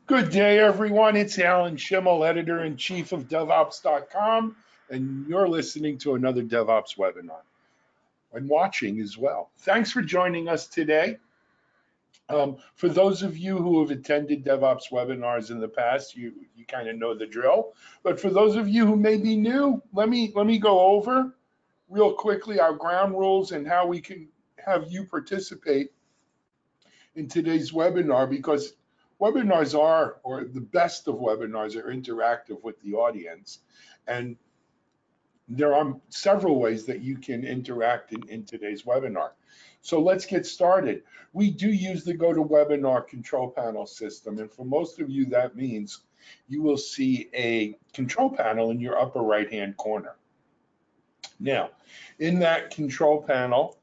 Good day, everyone. It's Alan Schimmel, editor-in-chief of DevOps.com, and you're listening to another DevOps webinar and watching as well. Thanks for joining us today. For those of you who have attended DevOps webinars in the past, you kind of know the drill. But for those of you who may be new, let me go over real quickly our ground rules and how we can have you participate in today's webinar, because webinars are, or the best of webinars are interactive with the audience. And there are several ways that you can interact in today's webinar. So let's get started. We do use the GoToWebinar control panel system. And for most of you, that means you will see a control panel in your upper right-hand corner. Now, in that control panel,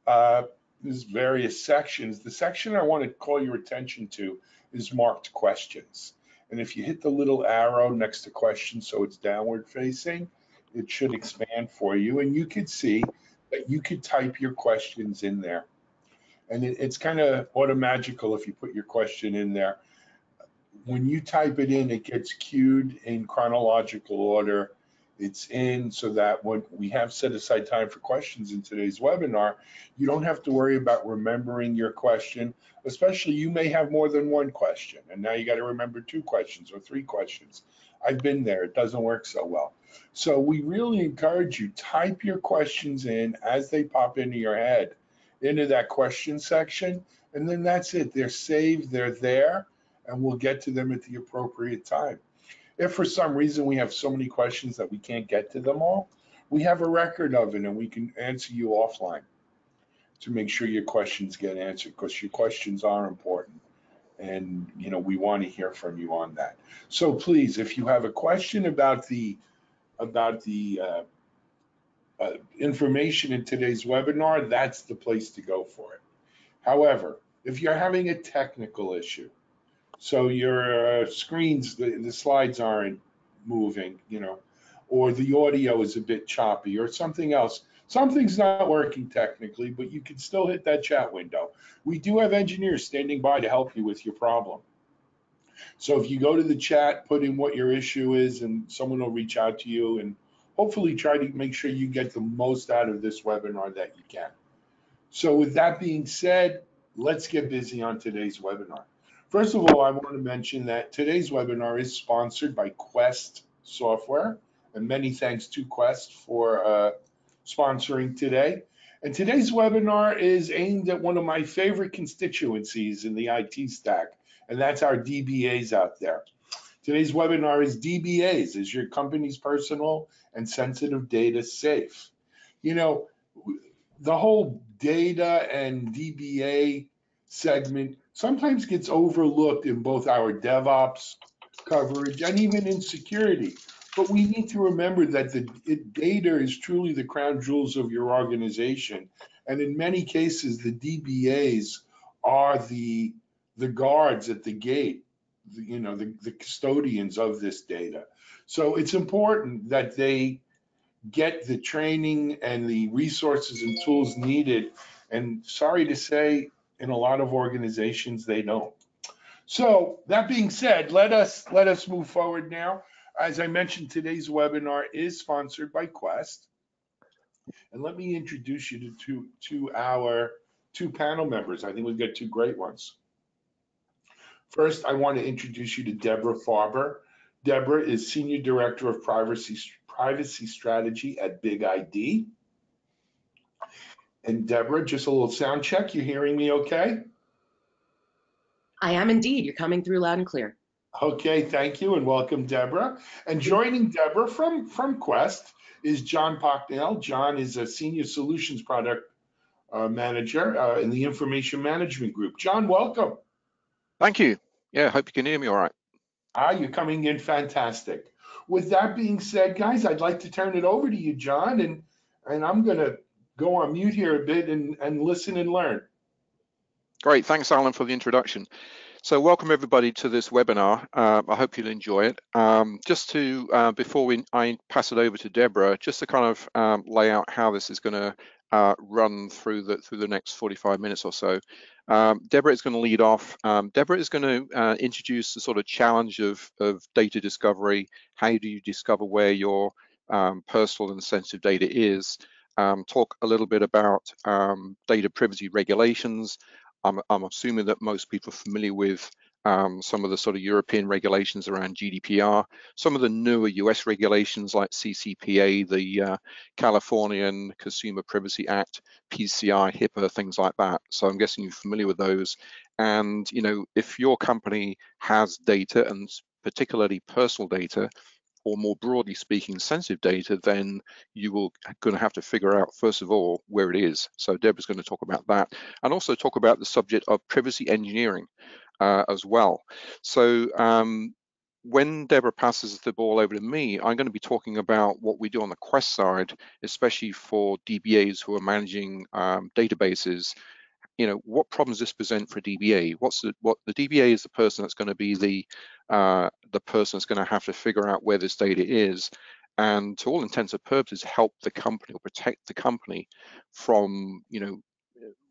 there's various sections. The section I want to call your attention to is marked questions. And if you hit the little arrow next to questions so it's downward facing, it should expand for you. And you could see that you could type your questions in there. And it's kind of automagical if you put your question in there. When you type it in, it gets queued in chronological order. It's in so that when we have set aside time for questions in today's webinar, you don't have to worry about remembering your question, especially you may have more than one question, and now you got to remember 2 questions or 3 questions. I've been there, it doesn't work so well. So we really encourage you, type your questions in as they pop into your head, into that question section, and then that's it. They're saved, they're there, and we'll get to them at the appropriate time. If for some reason we have so many questions that we can't get to them all, we have a record of it and we can answer you offline to make sure your questions get answered, because your questions are important. And we want to hear from you on that. So please, if you have a question about the information in today's webinar, that's the place to go for it. However, if you're having a technical issue, so your screens, the slides aren't moving, or the audio is a bit choppy or something else. Something's not working technically, but you can still hit that chat window. We do have engineers standing by to help you with your problem. So if you go to the chat, put in what your issue is, and someone will reach out to you and hopefully try to make sure you get the most out of this webinar that you can. So with that being said, let's get busy on today's webinar. First of all, I want to mention that today's webinar is sponsored by Quest Software, and many thanks to Quest for sponsoring today. And today's webinar is aimed at one of my favorite constituencies in the IT stack, and that's our DBAs out there. Today's webinar is DBAs, is your company's personal and sensitive data safe? The whole data and DBA segment sometimes gets overlooked in both our DevOps coverage and even in security. But we need to remember that the data is truly the crown jewels of your organization. And in many cases, the DBAs are the guards at the gate, the custodians of this data. So it's important that they get the training and the resources and tools needed. And sorry to say, in a lot of organizations, they don't. So that being said, let us move forward now. As I mentioned, today's webinar is sponsored by Quest. And let me introduce you to our 2 panel members. I think we've got 2 great ones. First, I want to introduce you to Deborah Farber. Deborah is Senior Director of Privacy Strategy at Big ID. And Deborah, just a little sound check. You hearing me okay? I am indeed. You're coming through loud and clear. Okay, thank you, and welcome, Deborah. And joining Deborah from Quest is John Pocknell. John is a Senior Solutions Product Manager in the Information Management Group. John, welcome. Thank you. Yeah, hope you can hear me all right. You're coming in fantastic. With that being said, guys, I'd like to turn it over to you, John, and I'm going to go on mute here a bit and listen and learn. Great, thanks, Alan, for the introduction. So welcome everybody to this webinar. I hope you'll enjoy it. Just to, before I pass it over to Deborah, just to kind of lay out how this is going to run through the next 45 minutes or so. Deborah is going to lead off. Deborah is going to introduce the sort of challenge of data discovery. How do you discover where your personal and sensitive data is? Talk a little bit about data privacy regulations. I'm assuming that most people are familiar with some of the sort of European regulations around GDPR, some of the newer US regulations like CCPA, the Californian Consumer Privacy Act, PCI, HIPAA, things like that. So I'm guessing you're familiar with those. And if your company has data, and particularly personal data, or more broadly speaking, sensitive data, then you will going to have to figure out, first of all, where it is. So Deborah's going to talk about that, and also talk about the subject of privacy engineering as well. So when Deborah passes the ball over to me, I'm going to be talking about what we do on the Quest side, especially for DBAs who are managing databases. What problems does this present for a DBA? What the DBA is the person that's going to be the person that's going to have to figure out where this data is, and to all intents and purposes, help the company or protect the company from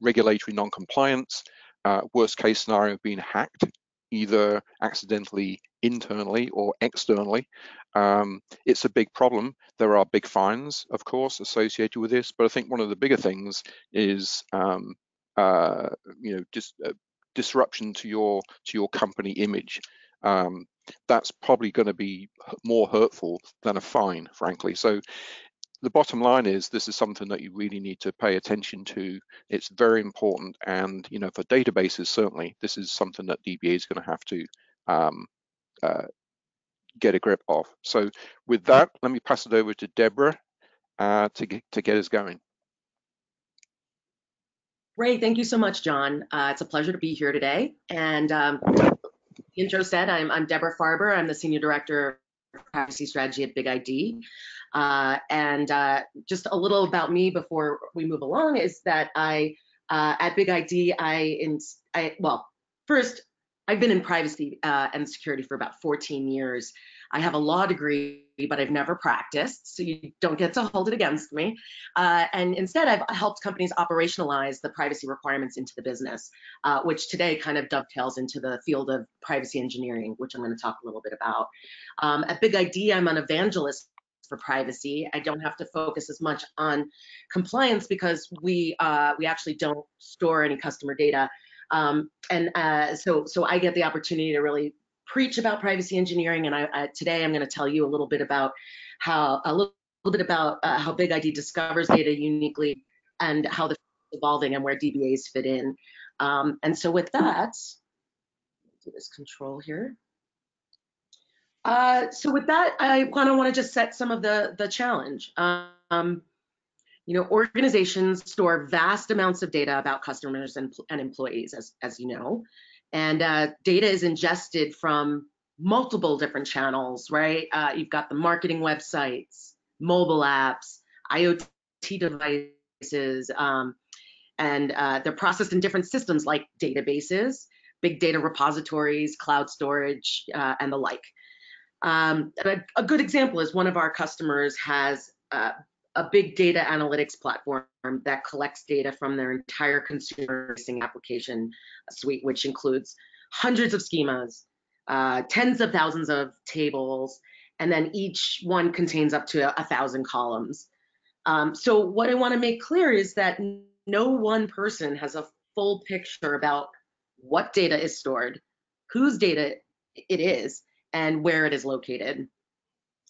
regulatory non-compliance, worst case scenario being hacked, either accidentally internally or externally. It's a big problem. There are big fines, of course, associated with this, but I think one of the bigger things is disruption to your company image. That's probably going to be more hurtful than a fine, frankly. So the bottom line is this is something that you really need to pay attention to. It's very important, and for databases, certainly this is something that DBA is going to have to get a grip of. So with that, let me pass it over to Deborah to get us going. Great, thank you so much, John. It's a pleasure to be here today. And the intro said, I'm Deborah Farber. I'm the Senior Director of Privacy Strategy at Big ID. Just a little about me before we move along is that at Big ID, first, I've been in privacy and security for about 14 years. I have a law degree, but I've never practiced, so you don't get to hold it against me. And instead, I've helped companies operationalize the privacy requirements into the business, which today kind of dovetails into the field of privacy engineering, which I'm going to talk a little bit about. At Big ID, I'm an evangelist for privacy. I don't have to focus as much on compliance because we actually don't store any customer data. So I get the opportunity to really preach about privacy engineering, and today I'm going to tell you a little bit about how Big ID discovers data uniquely and how the field is evolving and where DBAs fit in. And so with that, do this control here. So with that, I kind of want to just set some of the challenge. Organizations store vast amounts of data about customers and employees, as you know, and data is ingested from multiple different channels, right? You've got the marketing websites, mobile apps, IoT devices, and they're processed in different systems like databases, big data repositories, cloud storage, and the like. A good example is one of our customers has a big data analytics platform that collects data from their entire consumer-facing application suite, which includes hundreds of schemas, tens of thousands of tables, and then each one contains up to 1,000 columns. So what I want to make clear is that no one person has a full picture about what data is stored, whose data it is, and where it is located.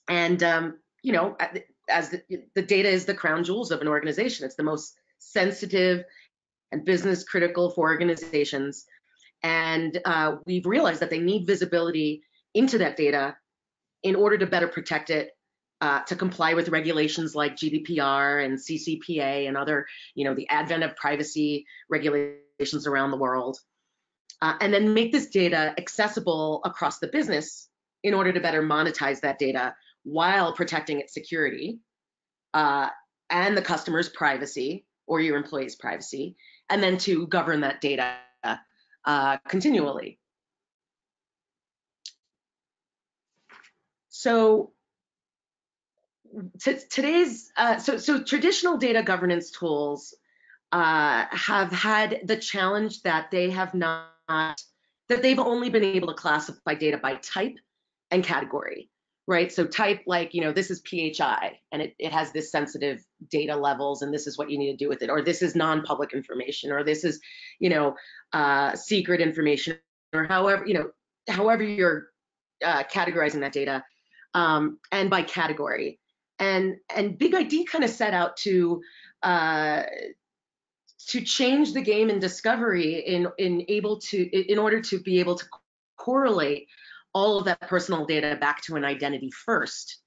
And as the data is the crown jewels of an organization. It's the most sensitive and business critical for organizations. And we've realized that they need visibility into that data in order to better protect it, to comply with regulations like GDPR and CCPA and other, the advent of privacy regulations around the world. And then make this data accessible across the business in order to better monetize that data while protecting its security and the customer's privacy or your employee's privacy, and then to govern that data continually. So today's so traditional data governance tools have had the challenge that they've only been able to classify data by type and category, right? So type, like, this is PHI and it has this sensitive data levels and this is what you need to do with it, or this is non-public information, or this is, secret information, or however you're categorizing that data, and by category. And Big ID kind of set out to change the game in discovery in order to be able to correlate all of that personal data back to an identity first,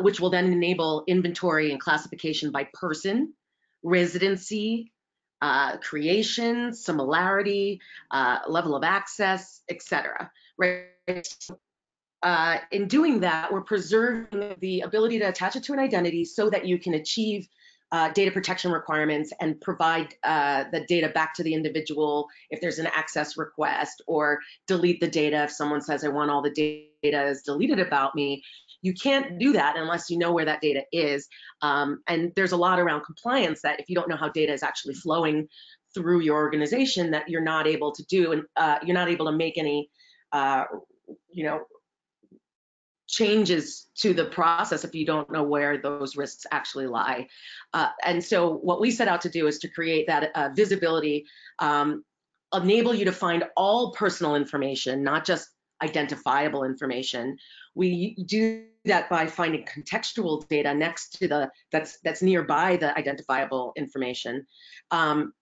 which will then enable inventory and classification by person, residency, creation, similarity, level of access, etc. Right? In doing that, we're preserving the ability to attach it to an identity so that you can achieve data protection requirements and provide the data back to the individual if there's an access request, or delete the data if someone says, I want all the data is deleted about me. You can't do that unless you know where that data is. And there's a lot around compliance that if you don't know how data is actually flowing through your organization, that you're not able to do, and you're not able to make any changes to the process if you don't know where those risks actually lie. And so what we set out to do is to create that visibility, enable you to find all personal information, not just identifiable information. We do that by finding contextual data next to that's nearby the identifiable information. And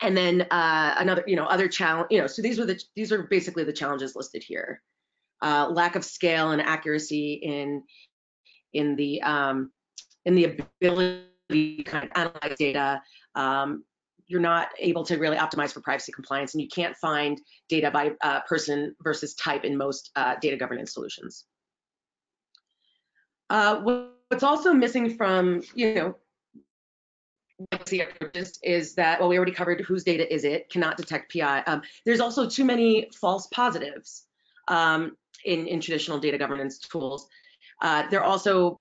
then another, other challenge, so these are basically the challenges listed here. Lack of scale and accuracy in the ability to kind of analyze data. You're not able to really optimize for privacy compliance, and you can't find data by person versus type in most data governance solutions. What's also missing from legacy approaches is that, well, we already covered whose data is it, cannot detect PI. There's also too many false positives in traditional data governance tools. They're also,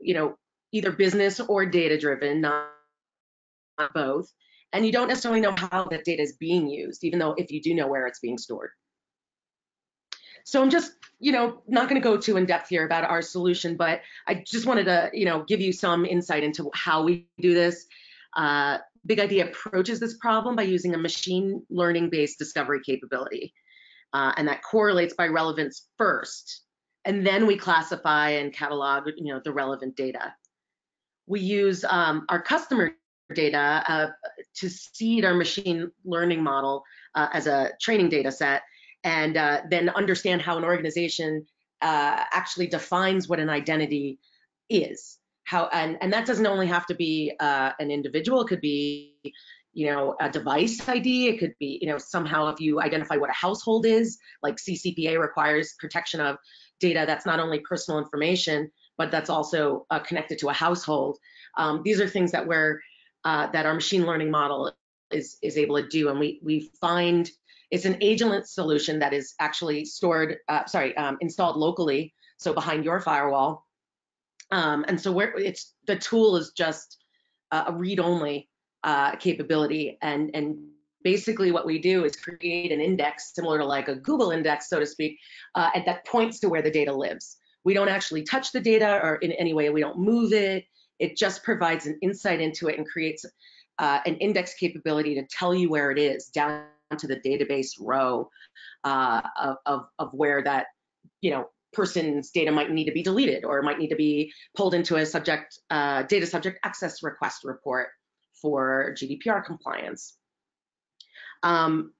either business or data driven, not both. And you don't necessarily know how that data is being used, even though if you do know where it's being stored. So I'm just, not going to go too in depth here about our solution, but I just wanted to, give you some insight into how we do this. Big ID approaches this problem by using a machine learning based discovery capability. And that correlates by relevance first, and then we classify and catalog, the relevant data. We use our customer data to seed our machine learning model as a training data set, and then understand how an organization actually defines what an identity is. And that doesn't only have to be an individual. It could be a device ID. It could be, somehow if you identify what a household is, like CCPA requires protection of data that's not only personal information, but that's also connected to a household. These are things that that our machine learning model is able to do. And we find it's an agentless solution that is actually installed locally, so behind your firewall. And so the tool is just a read-only capability, and basically what we do is create an index similar to like a Google index, so to speak, and that points to where the data lives. We don't actually touch the data or in any way, we don't move it. It just provides an insight into it and creates an index capability to tell you where it is, down to the database row of where that person's data might need to be deleted, or might need to be pulled into a data subject access request report for GDPR compliance. And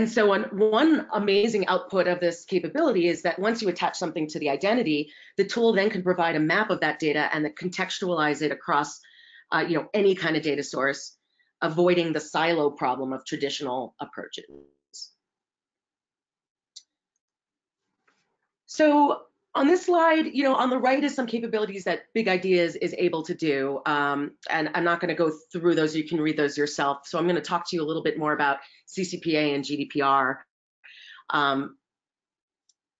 so one amazing output of this capability is that once you attach something to the identity, the tool then can provide a map of that data and then contextualize it across any kind of data source, avoiding the silo problem of traditional approaches. So on this slide, on the right is some capabilities that Big ID is able to do. And I'm not going to go through those. You can read those yourself. So I'm going to talk to you a little bit more about CCPA and GDPR.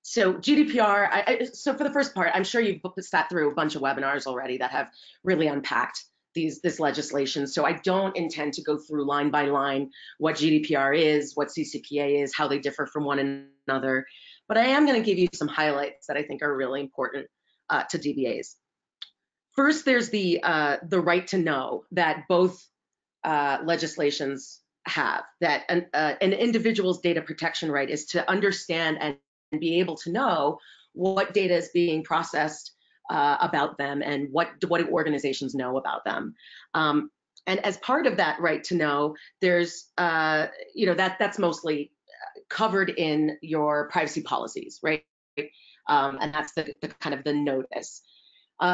So GDPR, so for the first part, I'm sure you've sat through a bunch of webinars already that have really unpacked this legislation. So I don't intend to go through line by line what GDPR is, what CCPA is, how they differ from one another. But I am going to give you some highlights that I think are really important to DBAs. First, there's the right to know that both legislations have, that an individual's data protection right is to understand and be able to know what data is being processed about them and what organizations know about them. And as part of that right to know, there's, that's mostly covered in your privacy policies, right? And that's the kind of the notice.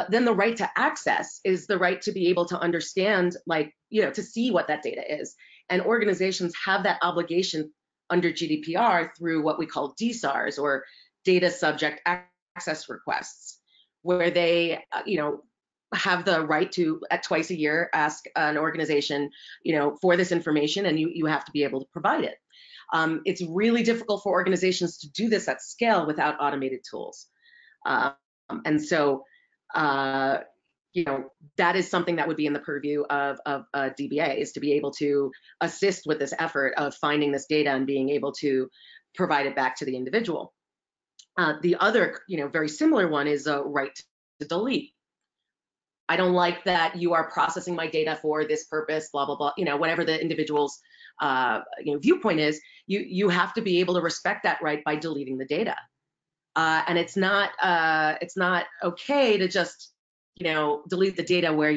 Then the right to access is the right to be able to understand, to see what that data is. And organizations have that obligation under GDPR through what we call DSARs, or data subject access requests, where they, have the right to, at twice a year, ask an organization, for this information, and you have to be able to provide it. It's really difficult for organizations to do this at scale without automated tools. And so, that is something that would be in the purview of DBA, is to be able to assist with this effort of finding this data and being able to provide it back to the individual. The other, very similar one is a right to delete. I don't like that you are processing my data for this purpose, blah, blah, blah, whatever the individual's viewpoint is, you have to be able to respect that right by deleting the data. And it's not okay to just, delete the data where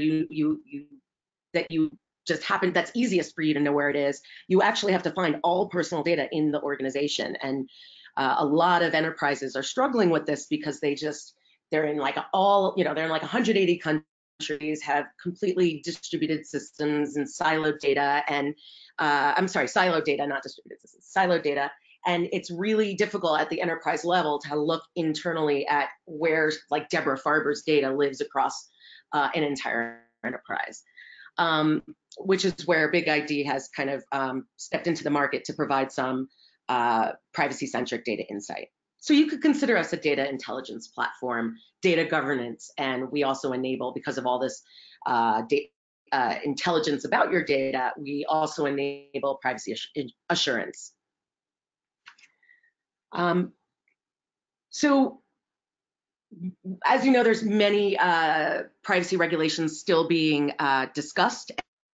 that's easiest for you to know where it is. You actually have to find all personal data in the organization. And a lot of enterprises are struggling with this because they're in like 180 countries, have completely distributed systems and siloed data, and siloed data, not distributed systems, siloed data. And it's really difficult at the enterprise level to look internally at where, like, Deborah Farber's data lives across an entire enterprise, which is where Big ID has kind of stepped into the market to provide some privacy-centric data insight. So you could consider us a data intelligence platform, data governance, and we also enable, because of all this intelligence about your data, we also enable privacy assurance. So, as you know, there's many privacy regulations still being discussed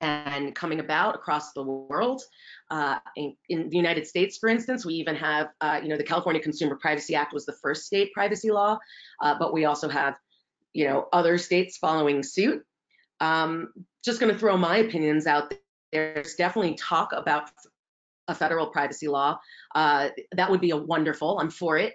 and coming about across the world. In the United States, for instance, we even have, the California Consumer Privacy Act was the first state privacy law, but we also have, other states following suit. Just going to throw my opinions out there. There's definitely talk about a federal privacy law. That would be wonderful. I'm for it.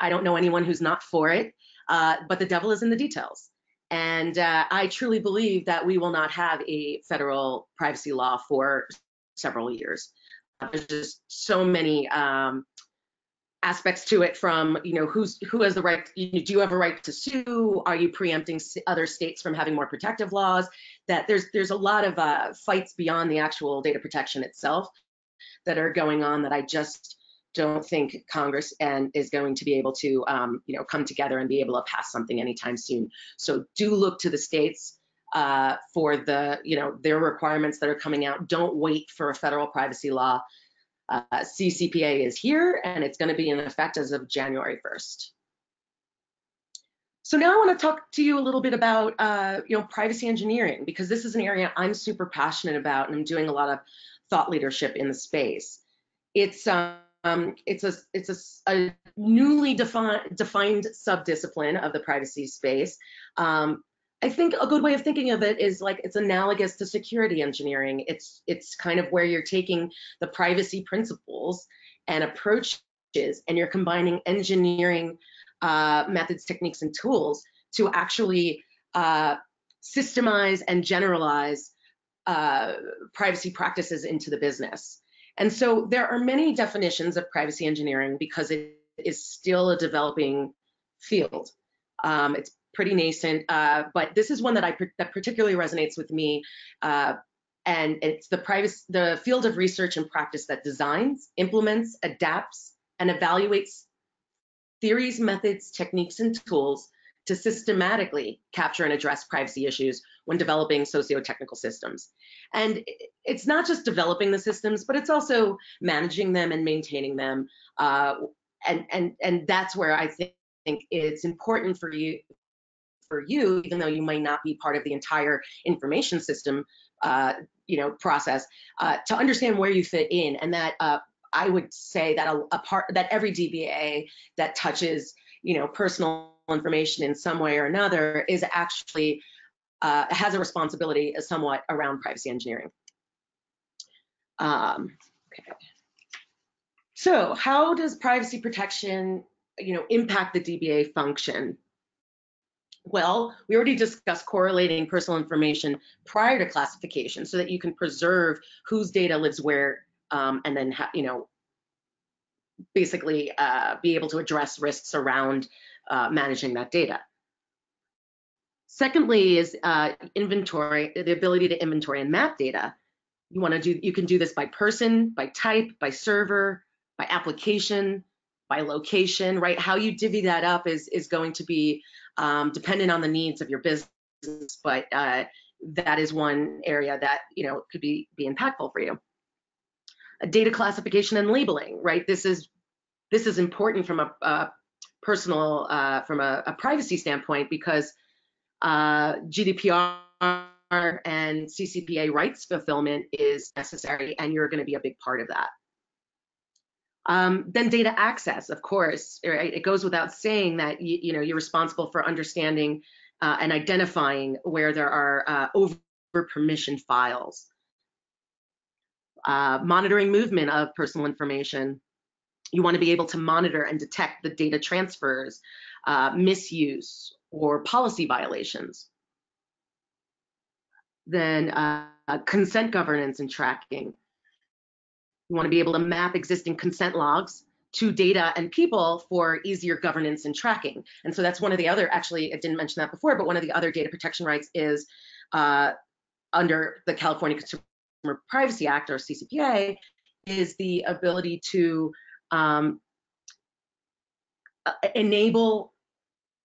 I don't know anyone who's not for it, but the devil is in the details. And I truly believe that we will not have a federal privacy law for several years. There's just so many aspects to it, from, who has the right, do you have a right to sue? Are you preempting other states from having more protective laws? That there's a lot of fights beyond the actual data protection itself that are going on, that I just don't think Congress is going to be able to, come together and be able to pass something anytime soon. So do look to the states for their requirements that are coming out. Don't wait for a federal privacy law. CCPA is here, and it's going to be in effect as of January 1st. So now I want to talk to you a little bit about, privacy engineering, because this is an area I'm super passionate about, and I'm doing a lot of thought leadership in the space. It's a newly defined subdiscipline of the privacy space. I think a good way of thinking of it is like it's analogous to security engineering. It's kind of where you're taking the privacy principles and approaches, and you're combining engineering methods, techniques, and tools to actually systemize and generalize privacy practices into the business. And so there are many definitions of privacy engineering because it is still a developing field. It's pretty nascent, but this is one that particularly resonates with me. And it's the field of research and practice that designs, implements, adapts, and evaluates theories, methods, techniques, and tools to systematically capture and address privacy issues when developing socio-technical systems. And it's not just developing the systems, but it's also managing them and maintaining them. And that's where I think it's important for you, even though you might not be part of the entire information system, process, to understand where you fit in, and that I would say that that every DBA that touches, personal information in some way or another is actually has a responsibility somewhat around privacy engineering. Okay. So how does privacy protection, impact the DBA function? Well, we already discussed correlating personal information prior to classification so that you can preserve whose data lives where, and then, basically be able to address risks around managing that data. Secondly is inventory, the ability to inventory and map data. You can do this by person, by type, by server, by application, by location, right? How you divvy that up is going to be dependent on the needs of your business, but that is one area that could be impactful for you. Data classification and labeling, right? This is important from a personal, from a privacy standpoint, because GDPR and CCPA rights fulfillment is necessary, and you're going to be a big part of that. Then data access, of course, right? It goes without saying that you're responsible for understanding and identifying where there are over-permissioned files. Monitoring movement of personal information. You want to be able to monitor and detect the data transfers, misuse, or policy violations. Then consent governance and tracking. You want to be able to map existing consent logs to data and people for easier governance and tracking. And so that's one of the other, actually, I didn't mention that before, but one of the other data protection rights is under the California Consumer Privacy Act, or CCPA, is the ability to enable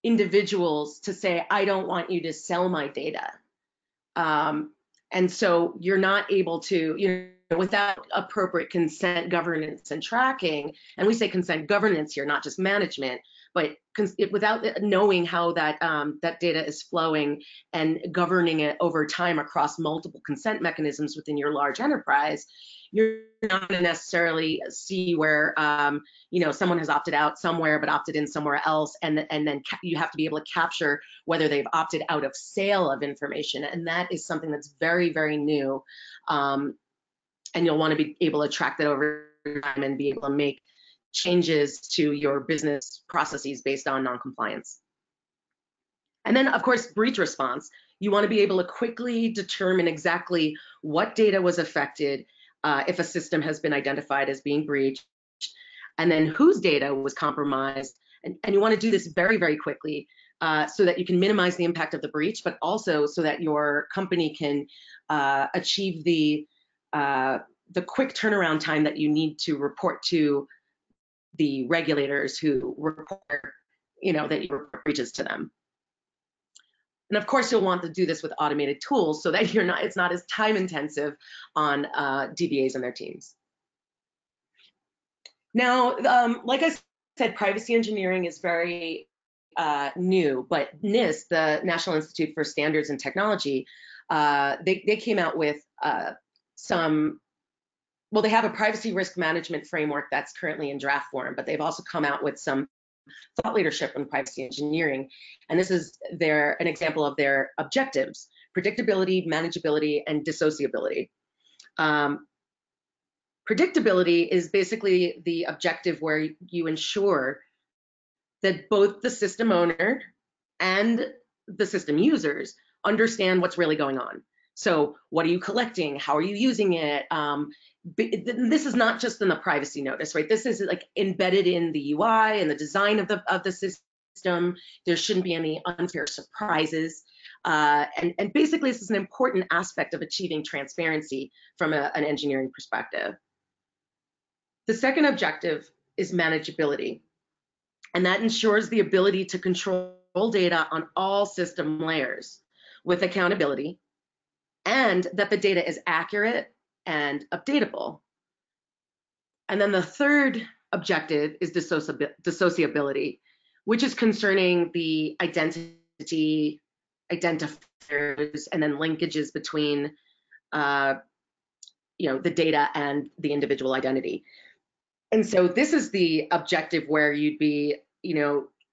individuals to say, I don't want you to sell my data. And so you're not able to, without appropriate consent governance and tracking, and we say consent governance here, not just management, but without knowing how that that data is flowing and governing it over time across multiple consent mechanisms within your large enterprise, you're not going to necessarily see where someone has opted out somewhere but opted in somewhere else, and then you have to be able to capture whether they've opted out of sale of information, and that is something that's very, very new, and you'll want to be able to track that over time and be able to make changes to your business processes based on noncompliance. And then, of course, breach response. You want to be able to quickly determine exactly what data was affected if a system has been identified as being breached, and then whose data was compromised. And you want to do this very, very quickly so that you can minimize the impact of the breach, but also so that your company can achieve the quick turnaround time that you need to report to the regulators who require, that you report breaches to them. And of course, you'll want to do this with automated tools so that it's not as time intensive on DBAs and their teams. Now, like I said, privacy engineering is very new, but NIST, the National Institute for Standards and Technology, they came out with they have a privacy risk management framework that's currently in draft form, but they've also come out with some thought leadership in privacy engineering. And this is an example of their objectives: predictability, manageability, and dissociability. Predictability is basically the objective where you ensure that both the system owner and the system users understand what's really going on. So what are you collecting? How are you using it? This is not just in the privacy notice, right? This is like embedded in the UI and the design of the system. There shouldn't be any unfair surprises. And basically, this is an important aspect of achieving transparency from an engineering perspective. The second objective is manageability. And that ensures the ability to control data on all system layers with accountability, and that the data is accurate and updatable. And then the third objective is dissociability, which is concerning the identity, identifiers, and then linkages between the data and the individual identity. And so this is the objective where you'd be,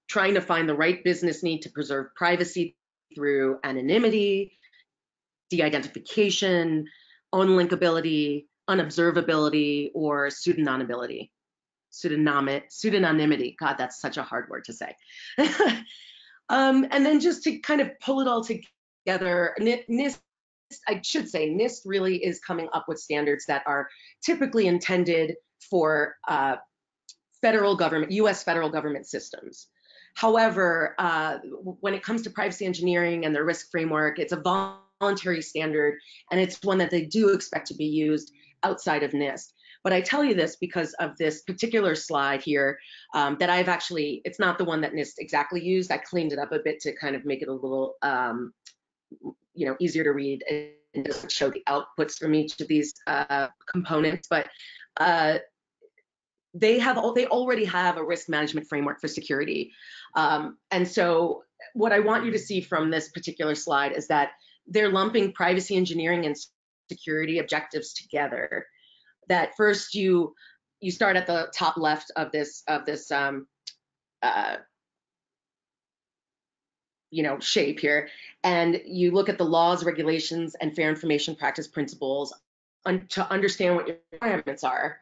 trying to find the right business need to preserve privacy through anonymity, de-identification, unlinkability, unobservability, or pseudonymity. Pseudonymity. God, that's such a hard word to say. And then just to kind of pull it all together, NIST, I should say, NIST really is coming up with standards that are typically intended for federal government, US federal government systems. However, when it comes to privacy engineering and their risk framework, it's a voluntary standard, and it's one that they do expect to be used outside of NIST. But I tell you this because of this particular slide here that I've actually, it's not the one that NIST exactly used. I cleaned it up a bit to kind of make it a little, easier to read and doesn't show the outputs from each of these components. But they already have a risk management framework for security. And so what I want you to see from this particular slide is that they're lumping privacy engineering and security objectives together. That first you start at the top left of this shape here, and you look at the laws, regulations, and fair information practice principles to understand what your requirements are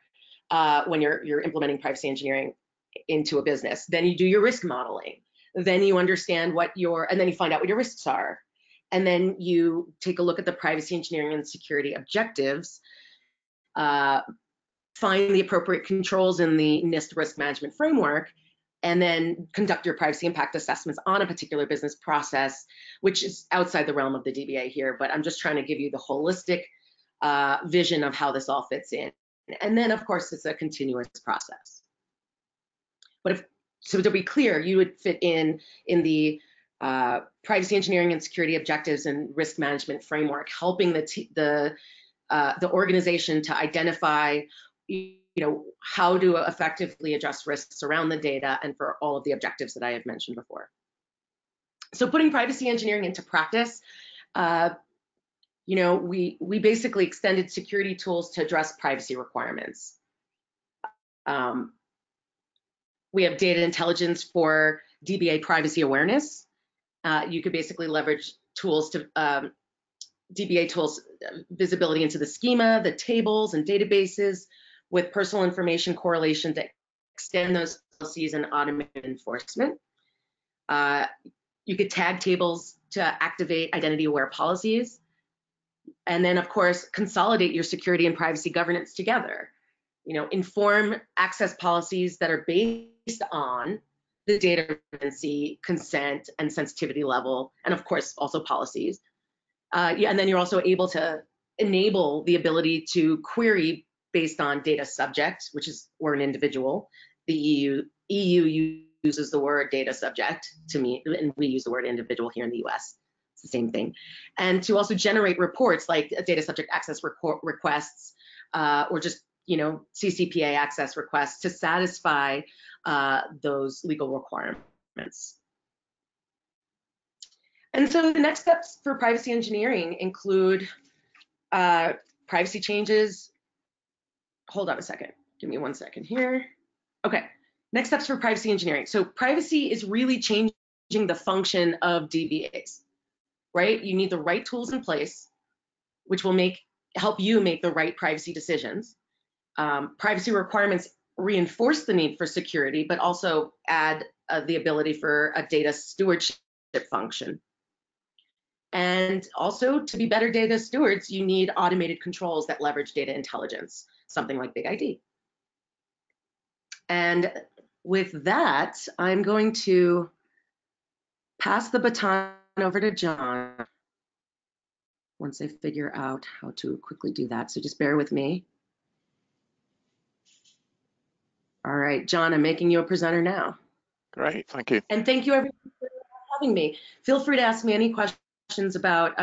when you're implementing privacy engineering into a business. Then you do your risk modeling. Then you understand and then you find out what your risks are. And then you take a look at the privacy engineering and security objectives, find the appropriate controls in the NIST risk management framework, and then conduct your privacy impact assessments on a particular business process, which is outside the realm of the DBA here, but I'm just trying to give you the holistic vision of how this all fits in. And then, of course, it's a continuous process. But so to be clear, you would fit in the privacy engineering and security objectives and risk management framework, helping the organization to identify, how to effectively address risks around the data and for all of the objectives that I have mentioned before. So putting privacy engineering into practice, we basically extended security tools to address privacy requirements. We have data intelligence for DBA privacy awareness. You could basically leverage tools to DBA tools, visibility into the schema, the tables and databases with personal information correlation to extend those policies and automate enforcement. You could tag tables to activate identity-aware policies. And then, of course, consolidate your security and privacy governance together. Inform access policies that are based on the data residency, consent, and sensitivity level, and of course, also policies. And then you're also able to enable the ability to query based on data subject, or an individual. The EU uses the word data subject to me, and we use the word individual here in the US. It's the same thing. And to also generate reports like data subject access requests, or just CCPA access requests to satisfy those legal requirements. And so the next steps for privacy engineering include privacy changes. Hold on a second. Give me 1 second here. Okay. Next steps for privacy engineering. So privacy is really changing the function of DBAs, right? You need the right tools in place, which will help you make the right privacy decisions. Privacy requirements reinforce the need for security, but also add the ability for a data stewardship function. And also, to be better data stewards, you need automated controls that leverage data intelligence, something like Big ID. And with that, I'm going to pass the baton over to John once I figure out how to quickly do that. So just bear with me. All right, John, I'm making you a presenter now. Great, thank you. And thank you everyone for having me. Feel free to ask me any questions about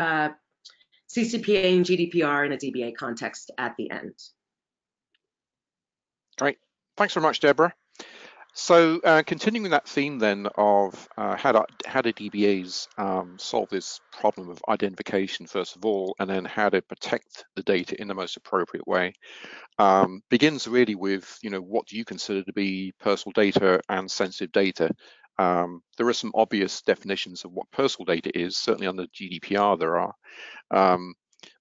CCPA and GDPR in a DBA context at the end. Great, thanks very much, Deborah. So continuing that theme then of how do DBAs solve this problem of identification first of all, and then how to protect the data in the most appropriate way, begins really with, what do you consider to be personal data and sensitive data? There are some obvious definitions of what personal data is, certainly under GDPR there are,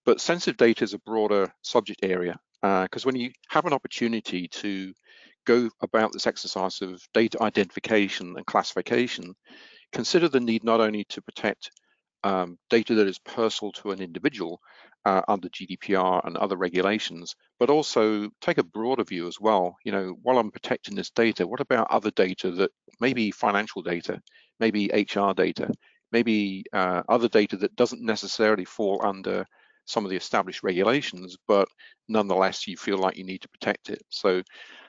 but sensitive data is a broader subject area, because when you have an opportunity to go about this exercise of data identification and classification, consider the need not only to protect data that is personal to an individual under GDPR and other regulations, but also take a broader view as well. While I'm protecting this data, what about other data that maybe financial data, maybe HR data, maybe other data that doesn't necessarily fall under some of the established regulations, but nonetheless you feel like you need to protect it. So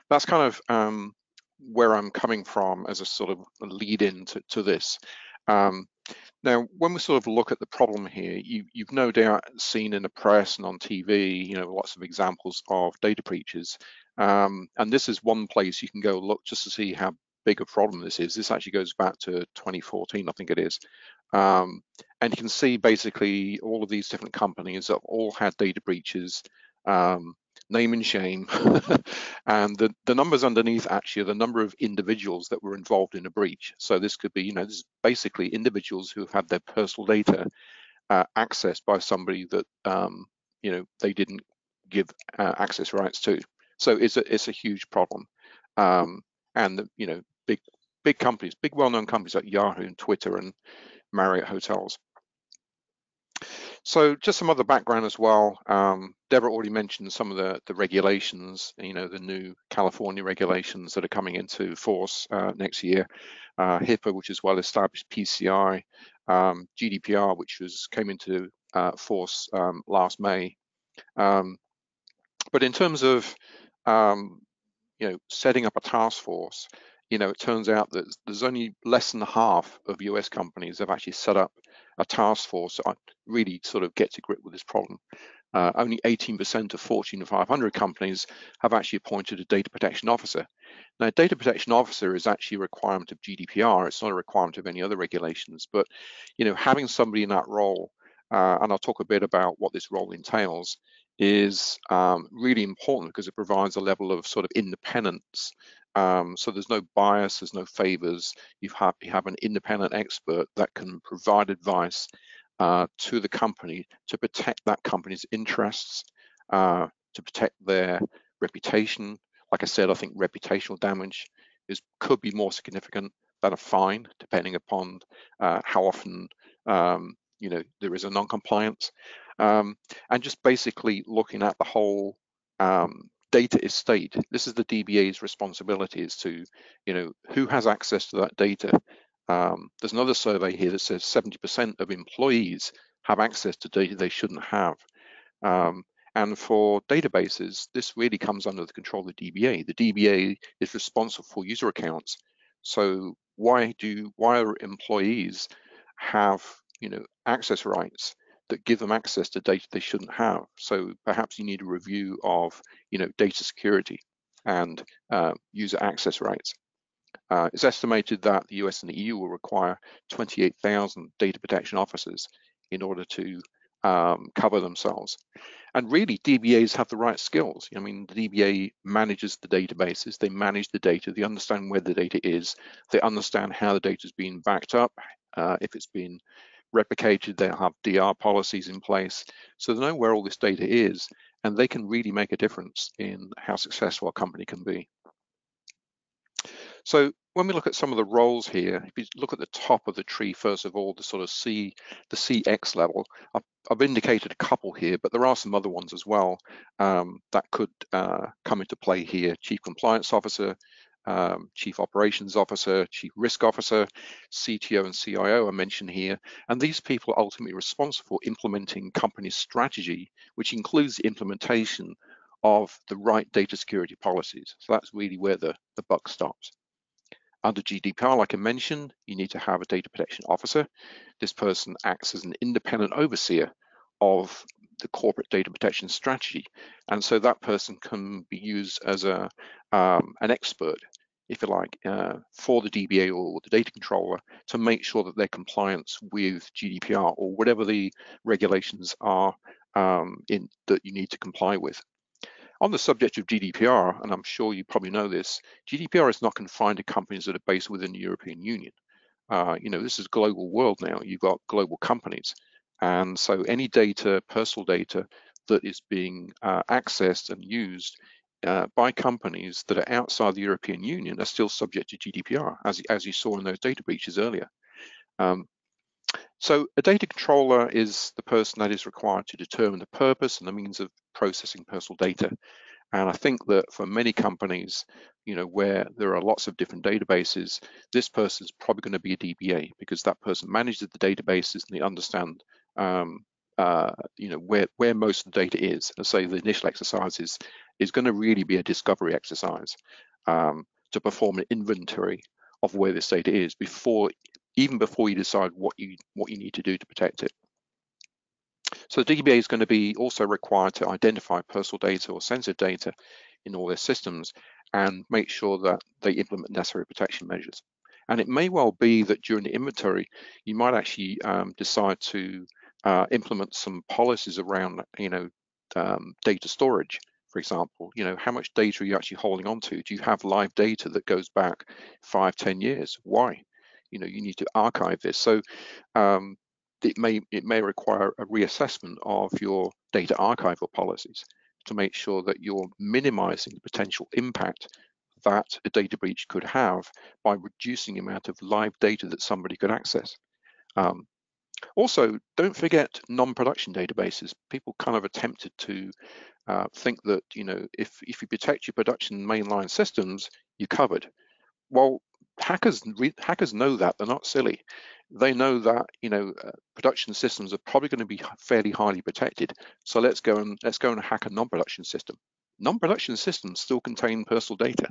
that's kind of where I'm coming from as a sort of a lead in to this. Now, when we sort of look at the problem here, you've no doubt seen in the press and on TV, lots of examples of data breaches. And this is one place you can go look just to see how big a problem this is. This actually goes back to 2014, I think it is. And you can see basically all of these different companies have all had data breaches, name and shame. And the numbers underneath actually are the number of individuals that were involved in a breach. So this could be, this is basically individuals who have had their personal data accessed by somebody that, they didn't give access rights to. So it's a huge problem. And, big companies, big well-known companies like Yahoo and Twitter and Marriott Hotels. So just some other background as well. Deborah already mentioned some of the regulations, the new California regulations that are coming into force next year. HIPAA, which is well established, PCI, GDPR, which came into force last May. But in terms of setting up a task force, it turns out that there's only less than half of US companies have actually set up a task force to really sort of get to grip with this problem. Only 18% of Fortune 500 companies have actually appointed a data protection officer. Now, data protection officer is actually a requirement of GDPR. It's not a requirement of any other regulations, but having somebody in that role, and I'll talk a bit about what this role entails, is really important because it provides a level of sort of independence. So there's no bias, there's no favors. You have an independent expert that can provide advice to the company to protect that company's interests, to protect their reputation. Like I said, I think reputational damage could be more significant than a fine, depending upon how often there is a non-compliance. And just basically looking at the whole data estate. This is the DBA's responsibility, is to, who has access to that data. There's another survey here that says 70% of employees have access to data they shouldn't have. And for databases, this really comes under the control of the DBA. The DBA is responsible for user accounts. So why are employees have, access rights that give them access to data they shouldn't have? So perhaps you need a review of, data security and user access rights. It's estimated that the US and the EU will require 28,000 data protection officers in order to cover themselves. And really, DBAs have the right skills. I mean, the DBA manages the databases, they manage the data, they understand where the data is, they understand how the data is being backed up. If it's been replicated, they have DR policies in place. So they know where all this data is, and they can really make a difference in how successful a company can be. So when we look at some of the roles here, if you look at the top of the tree, first of all, the sort of the CX level, I've indicated a couple here, but there are some other ones as well that could come into play here. Chief Compliance Officer, Chief Operations Officer, Chief Risk Officer, CTO and CIO are mentioned here. And these people are ultimately responsible for implementing company strategy, which includes the implementation of the right data security policies. So that's really where the buck stops. Under GDPR, like I mentioned, you need to have a data protection officer. This person acts as an independent overseer of the corporate data protection strategy. And so that person can be used as an expert, if you like, for the DBA or the data controller to make sure that their compliance with GDPR or whatever the regulations are that you need to comply with. On the subject of GDPR, and I'm sure you probably know this, GDPR is not confined to companies that are based within the European Union. This is a global world now. You've got global companies. And so any data, personal data that is being accessed and used by companies that are outside the European Union are still subject to GDPR, as you saw in those data breaches earlier. So a data controller is the person that is required to determine the purpose and the means of processing personal data. And I think that for many companies, where there are lots of different databases, this person is probably going to be a DBA because that person manages the databases and they understand, where most of the data is. Let's say the initial exercise is going to really be a discovery exercise to perform an inventory of where this data is even before you decide what you need to do to protect it. So the DBA is going to be also required to identify personal data or sensitive data in all their systems and make sure that they implement necessary protection measures. And it may well be that during the inventory, you might actually decide to implement some policies around, data storage. For example, how much data are you actually holding on to? Do you have live data that goes back 5-10 years? Why? You need to archive this. So it may require a reassessment of your data archival policies to make sure that you're minimizing the potential impact that a data breach could have by reducing the amount of live data that somebody could access. Also, don't forget non-production databases. People kind of attempted to think that if you protect your production mainline systems, you're covered. Well, hackers know that. They're not silly. They know that production systems are probably going to be fairly highly protected. So let's go and hack a non-production system. Non-production systems still contain personal data.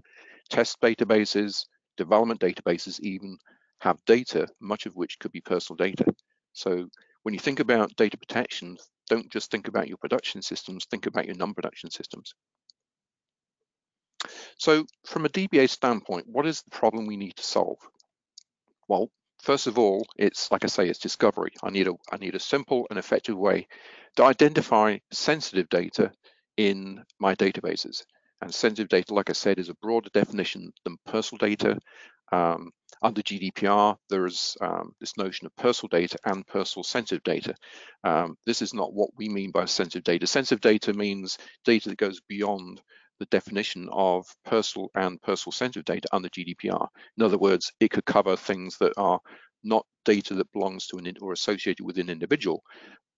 Test databases, development databases even have data, much of which could be personal data. So when you think about data protection, don't just think about your production systems, think about your non-production systems. So from a DBA standpoint, what is the problem we need to solve? Well, first of all, it's like I say, it's discovery. I need a simple and effective way to identify sensitive data in my databases. And sensitive data, like I said, is a broader definition than personal data. Under GDPR, there is this notion of personal data and personal sensitive data. This is not what we mean by sensitive data. Sensitive data means data that goes beyond the definition of personal and personal sensitive data under GDPR. In other words, it could cover things that are not data that belongs to or associated with an individual,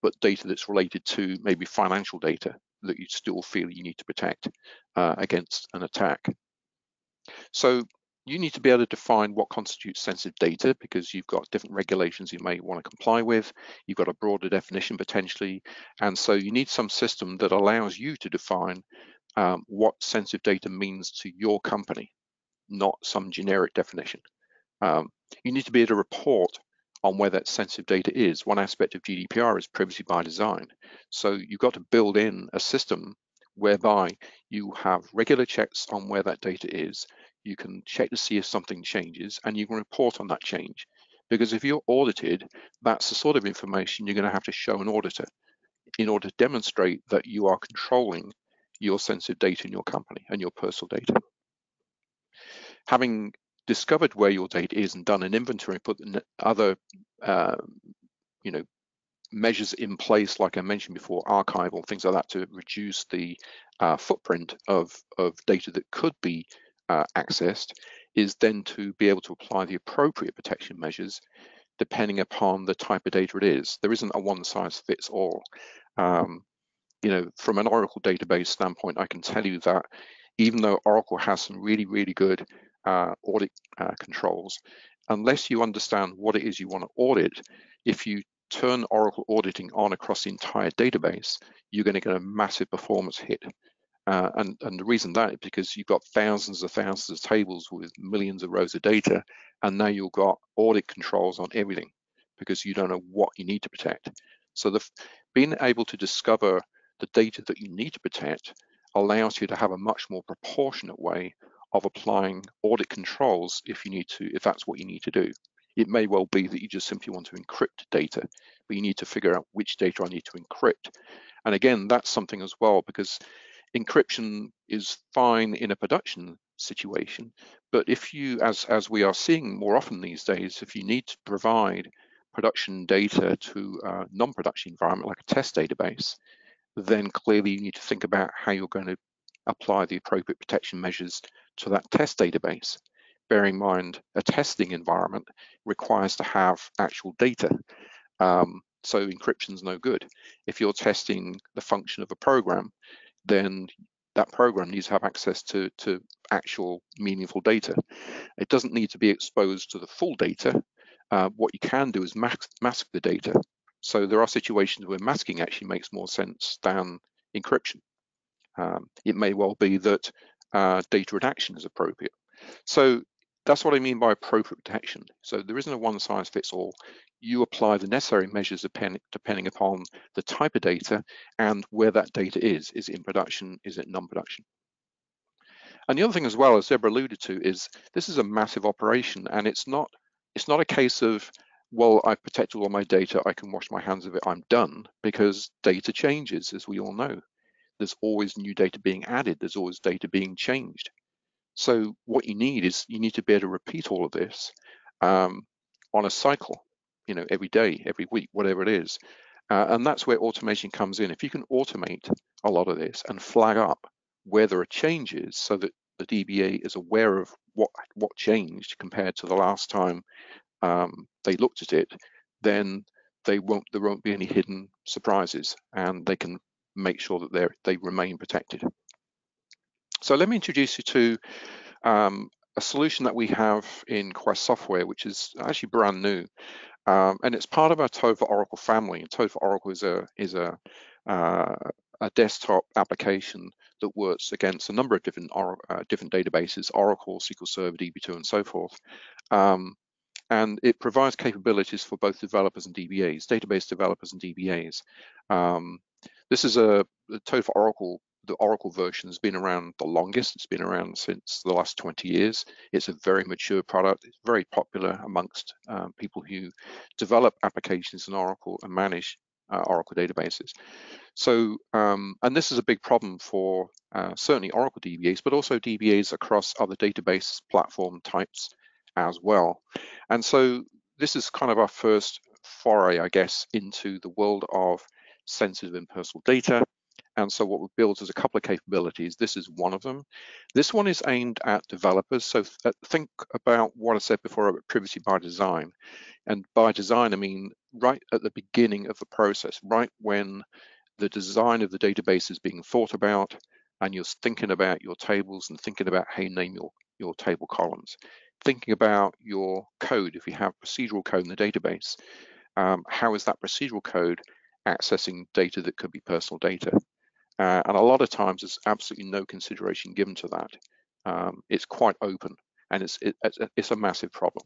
but data that's related to maybe financial data that you still feel you need to protect against an attack. So you need to be able to define what constitutes sensitive data because you've got different regulations you may want to comply with. You've got a broader definition potentially. And so you need some system that allows you to define what sensitive data means to your company, not some generic definition. You need to be able to report on where that sensitive data is. One aspect of GDPR is privacy by design. So you've got to build in a system whereby you have regular checks on where that data is. You can check to see if something changes and you can report on that change. Because if you're audited, that's the sort of information you're going to have to show an auditor in order to demonstrate that you are controlling your sensitive data in your company and your personal data. Having discovered where your data is and done an inventory, put other measures in place, like I mentioned before, archival, things like that, to reduce the footprint of data that could be accessed, is then to be able to apply the appropriate protection measures depending upon the type of data it is. There isn't a one size fits all. From an Oracle database standpoint, I can tell you that even though Oracle has some really, really good audit controls, unless you understand what it is you want to audit, if you turn Oracle auditing on across the entire database, you're going to get a massive performance hit. And the reason that is because you've got thousands of tables with millions of rows of data, and now you've got audit controls on everything because you don't know what you need to protect. So being able to discover the data that you need to protect allows you to have a much more proportionate way of applying audit controls if that's what you need to do. It may well be that you just simply want to encrypt data, but you need to figure out which data I need to encrypt. And again, that's something as well, because encryption is fine in a production situation, but if you, as we are seeing more often these days, if you need to provide production data to a non-production environment like a test database, then clearly you need to think about how you're going to apply the appropriate protection measures to that test database. Bearing in mind, a testing environment requires to have actual data. So encryption's no good. If you're testing the function of a program, then that program needs to have access to actual meaningful data. It doesn't need to be exposed to the full data. What you can do is mask the data. So there are situations where masking actually makes more sense than encryption. It may well be that data redaction is appropriate. So that's what I mean by appropriate protection. So there isn't a one size fits all. You apply the necessary measures depending upon the type of data and where that data is. Is it in production? Is it non-production? And the other thing as well, as Deborah alluded to, is this is a massive operation, and it's not a case of, well, I've protected all my data, I can wash my hands of it, I'm done, because data changes, as we all know. There's always new data being added, there's always data being changed. So what you need is you need to be able to repeat all of this on a cycle, every day, every week, whatever it is. And that's where automation comes in. If you can automate a lot of this and flag up where there are changes so that the DBA is aware of what changed compared to the last time they looked at it, then there won't be any hidden surprises, and they can make sure that they remain protected. So let me introduce you to a solution that we have in Quest Software, which is actually brand new, and it's part of our TOFA Oracle family. TOFA Oracle is a desktop application that works against a number of different databases: Oracle, SQL Server, DB2, and so forth. And it provides capabilities for both developers and DBAs, database developers and DBAs. This is the TOFA Oracle. The Oracle version has been around the longest. It's been around since the last 20 years. It's a very mature product. It's very popular amongst people who develop applications in Oracle and manage Oracle databases. So, and this is a big problem for certainly Oracle DBAs, but also DBAs across other database platform types as well. And so this is kind of our first foray, I guess, into the world of sensitive and personal data. And so what we've built is a couple of capabilities. This is one of them. This one is aimed at developers. So think about what I said before about privacy by design. And by design, I mean right at the beginning of the process, right when the design of the database is being thought about, and you're thinking about your tables and thinking about how you name your table columns. Thinking about your code, if you have procedural code in the database, how is that procedural code accessing data that could be personal data? And a lot of times there's absolutely no consideration given to that. It's quite open, and it's a massive problem.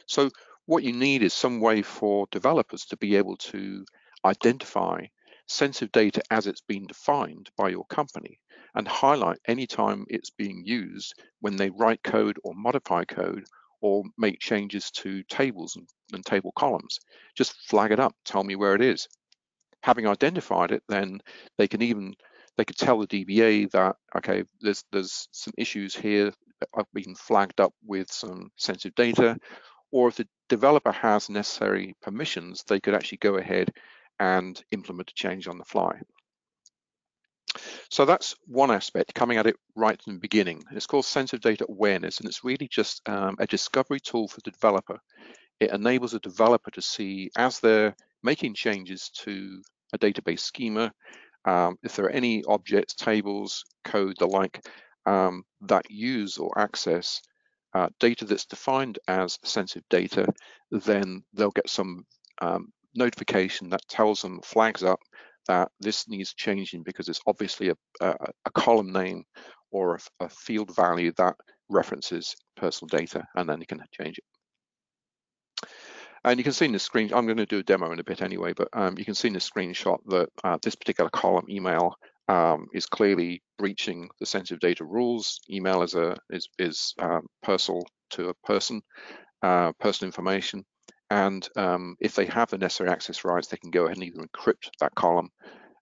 So what you need is some way for developers to be able to identify sensitive data as it's been defined by your company and highlight any time it's being used when they write code or modify code or make changes to tables and table columns. Just flag it up, tell me where it is. Having identified it, then they could tell the DBA that, okay, there's some issues here that have been flagged up with some sensitive data, or if the developer has necessary permissions, they could actually go ahead and implement a change on the fly. So that's one aspect, coming at it right from the beginning. It's called sensitive data awareness, and it's really just a discovery tool for the developer. It enables a developer to see, as they're making changes to a database schema, if there are any objects, tables, code, the like, that use or access data that's defined as sensitive data, then they'll get some notification that tells them, flags up that this needs changing because it's obviously a column name or a field value that references personal data, and then you can change it. And you can see in the screen, I'm going to do a demo in a bit anyway, but you can see in the screenshot that this particular column, email, is clearly breaching the sensitive data rules. Email is personal to a person, personal information. And if they have the necessary access rights, they can go ahead and either encrypt that column,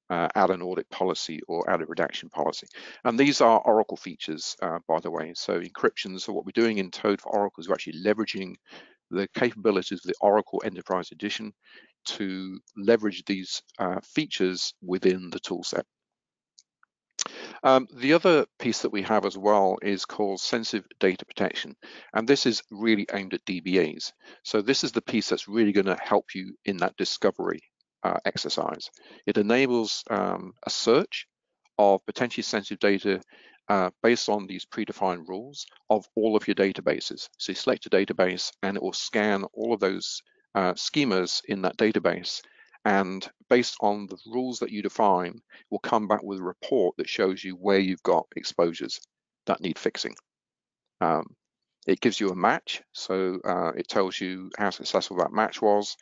add an audit policy, or add a redaction policy. And these are Oracle features, by the way. So encryption, so what we're doing in Toad for Oracle is we're actually leveraging the capabilities of the Oracle Enterprise Edition to leverage these features within the toolset. The other piece that we have as well is called sensitive data protection, and this is really aimed at DBAs. So this is the piece that's really going to help you in that discovery exercise. It enables a search of potentially sensitive data based on these predefined rules of all of your databases. So you select a database and it will scan all of those schemas in that database, and based on the rules that you define, will come back with a report that shows you where you've got exposures that need fixing. It gives you a match, so it tells you how successful that match was.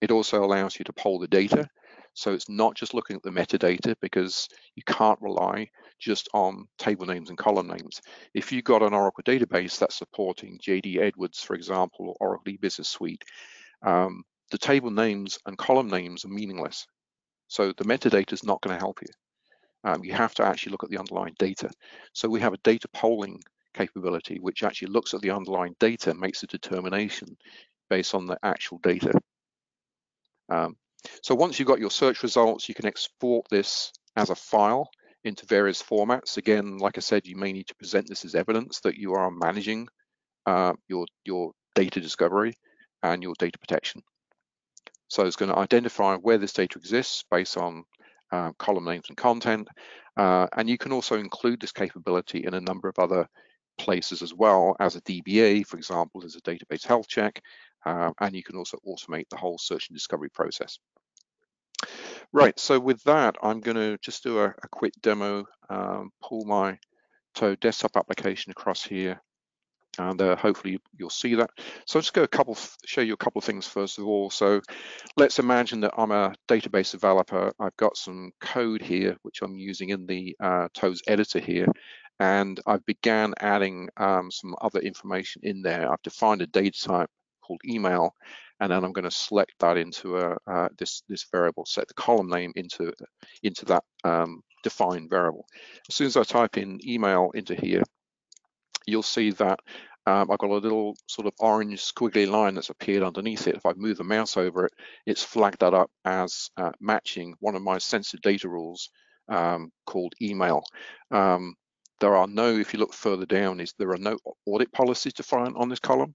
It also allows you to poll the data, so it's not just looking at the metadata, because you can't rely just on table names and column names. If you've got an Oracle database that's supporting JD Edwards, for example, or Oracle E-Business Suite, the table names and column names are meaningless. So the metadata is not going to help you. You have to actually look at the underlying data. So we have a data polling capability, which actually looks at the underlying data, makes a determination based on the actual data. So once you've got your search results, you can export this as a file into various formats. Again, like I said, you may need to present this as evidence that you are managing your data discovery and your data protection. So it's going to identify where this data exists based on column names and content. And you can also include this capability in a number of other places as well. As a DBA, for example, as a database health check, and you can also automate the whole search and discovery process. Right, so with that, I'm going to just do a quick demo, pull my Toad desktop application across here, and hopefully you'll see that. So I'll just go show you a couple of things first of all. So let's imagine that I'm a database developer. I've got some code here, which I'm using in the Toad's editor here, and I've began adding some other information in there. I've defined a data type called email, and then I'm going to select that into this variable, set the column name into that defined variable. As soon as I type in email into here, you'll see that I've got a little sort of orange squiggly line that's appeared underneath it. If I move the mouse over it, it's flagged that up as matching one of my sensitive data rules called email. There are no, if you look further down, there are no audit policies defined on this column.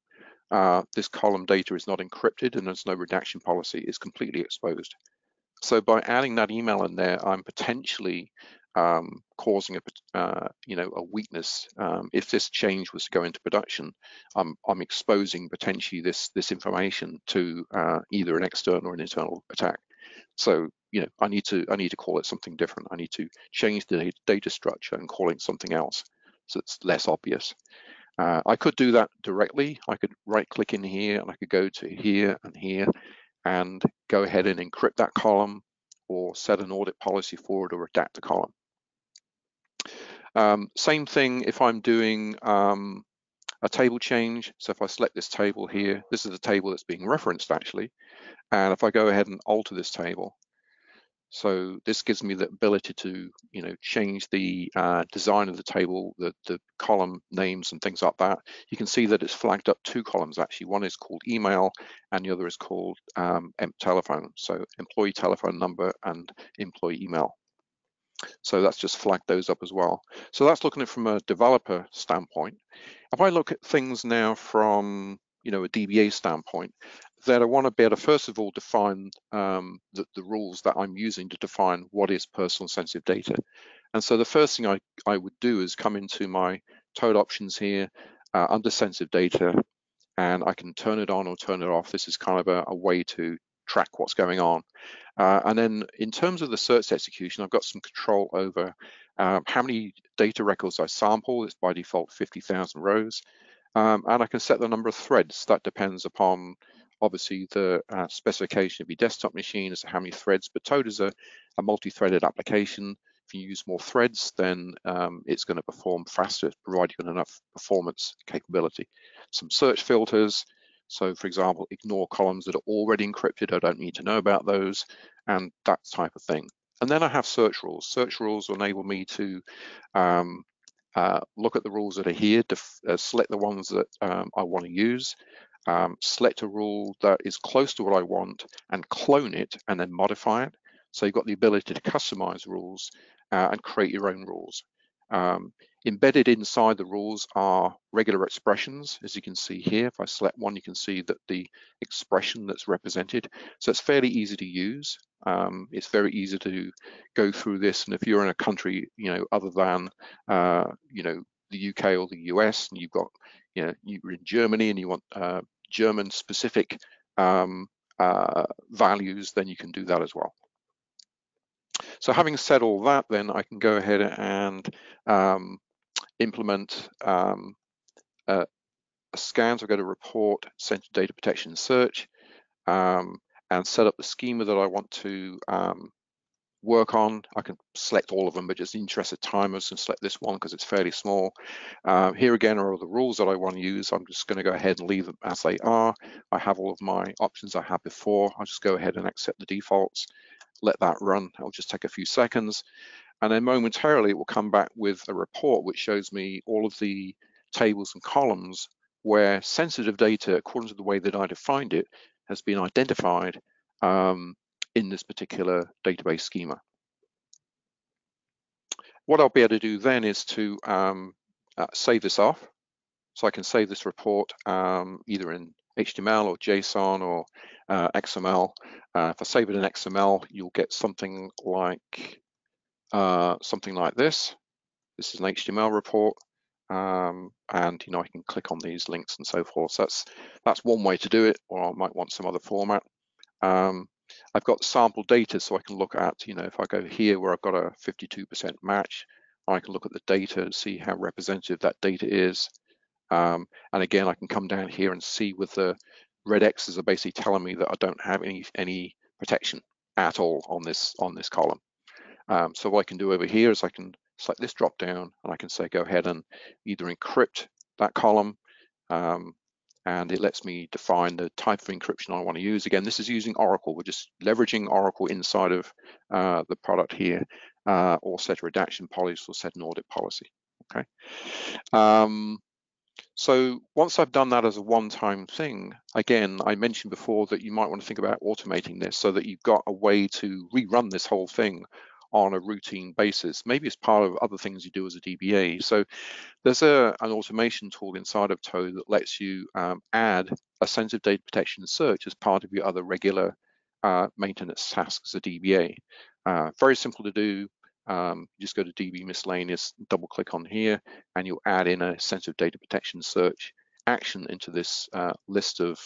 This column data is not encrypted, and there's no redaction policy. It's completely exposed. So by adding that email in there, I'm potentially causing a weakness. If this change was to go into production, I'm exposing potentially this information to either an external or an internal attack. So I need to call it something different. I need to change the data structure and call it something else, so it's less obvious. I could do that directly. I could right-click in here, and I could go to here and here, and go ahead and encrypt that column, or set an audit policy for it, or redact the column. Same thing if I'm doing a table change. So if I select this table here, this is the table that's being referenced actually, and if I go ahead and alter this table, so this gives me the ability to change the design of the table, the column names and things like that. You can see that it's flagged up two columns actually. One is called email and the other is called telephone. So employee telephone number and employee email. So that's just flagged those up as well. So that's looking at it from a developer standpoint. If I look at things now from a DBA standpoint, that I want to be able to first of all define the rules that I'm using to define what is personal sensitive data. And so the first thing I would do is come into my Toad options here under sensitive data, and I can turn it on or turn it off. This is kind of a way to track what's going on. And then in terms of the search execution, I've got some control over how many data records I sample. It's by default 50,000 rows. And I can set the number of threads. That depends upon obviously the specification of your desktop machine as to how many threads, but Toad is a multi-threaded application. If you use more threads, then it's going to perform faster, provided you've got enough performance capability. Some search filters. So for example, ignore columns that are already encrypted. I don't need to know about those, and that type of thing. And then I have search rules. Search rules enable me to look at the rules that are here, to select the ones that I want to use, select a rule that is close to what I want and clone it and then modify it. So you've got the ability to customize rules and create your own rules. Embedded inside the rules are regular expressions, as you can see here. If I select one, you can see that the expression that's represented. So it's fairly easy to use. It's very easy to go through this, and if you're in a country, other than, the UK or the US, and you've got, you're in Germany and you want German-specific values, then you can do that as well. So having said all that, then I can go ahead and implement a scan. So I go to Report, Center Data Protection Search, and set up the schema that I want to work on. I can select all of them, but just in the interest of time, I can select this one because it's fairly small. Here again are all the rules that I want to use. I'm just going to go ahead and leave them as they are. I have all of my options I had before. I'll just go ahead and accept the defaults, let that run. It'll just take a few seconds. And then momentarily it will come back with a report which shows me all of the tables and columns where sensitive data, according to the way that I defined it, has been identified in this particular database schema. What I'll be able to do then is to save this off. So I can save this report either in HTML or JSON or XML. If I save it in XML, you'll get something like this. This is an HTML report, and I can click on these links and so forth. So that's one way to do it, or I might want some other format. I've got sample data, so I can look at, if I go here where I've got a 52% match, I can look at the data and see how representative that data is. And again, I can come down here and see with the red X's are basically telling me that I don't have any protection at all on this column. So what I can do over here is I can select this drop down and I can say go ahead and either encrypt that column, and it lets me define the type of encryption I want to use. Again, this is using Oracle. We're just leveraging Oracle inside of the product here, or set a redaction policy or set an audit policy. Okay. So once I've done that as a one-time thing, again, I mentioned before that you might want to think about automating this so that you've got a way to rerun this whole thing on a routine basis, maybe as part of other things you do as a DBA. So there's an automation tool inside of Toad that lets you add a sensitive data protection search as part of your other regular maintenance tasks as a DBA. Very simple to do. You just go to DB miscellaneous, double click on here, and you'll add in a sensitive data protection search action into this list of